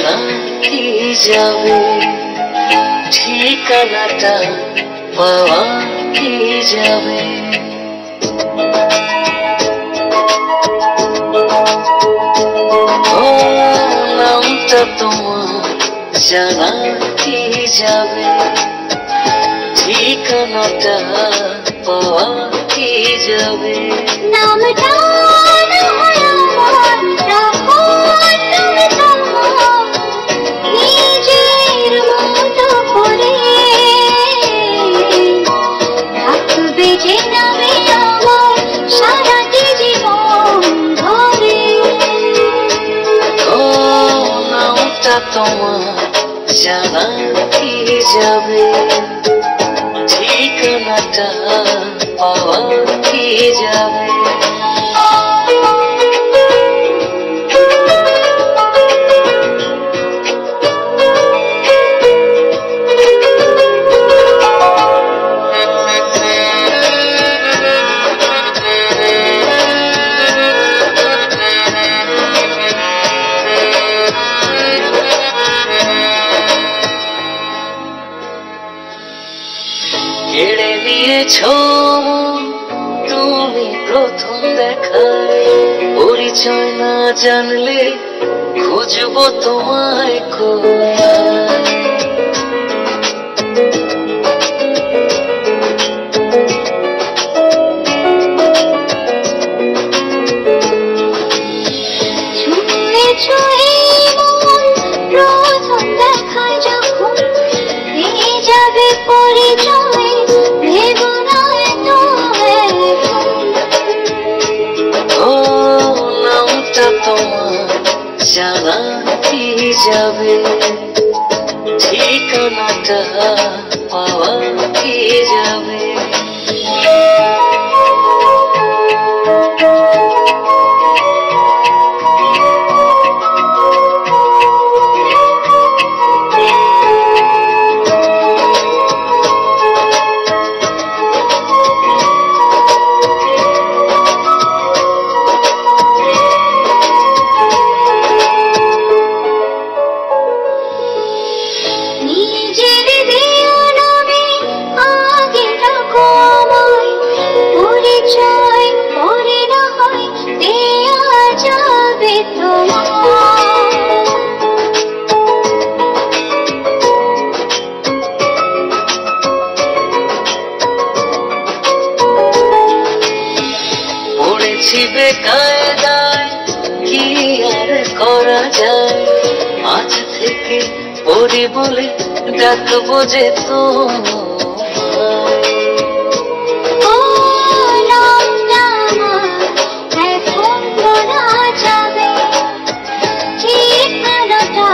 জানা কি যাবে, ঠিকানাটা পাওয়া কি যাবে। ও নামটা তোমার জানা কি যাবে, ঠিকানাটা পাওয়া কি যাবে। নামটা তোমার জানা কি যাবে, ঠিকানাটা পাওয়া কি যাবে। কেড়ে নিয়েছ তুমি প্রথম দেখায়, পরিচয় না জানলে খুঁজবো তোমায় কোথায়। প্রথম দেখায় যখন ভেঙে যাবে পরিচয়, ভেবো না এত ও নামটা তোমার জানা কি যাবে, ঠিকানাটা পাওয়া কি যাবে। বেকায়দায় কি আর করা যায়, আজ থেকে পরি বলে ডাকবো যে যাবে, ঠিকানাটা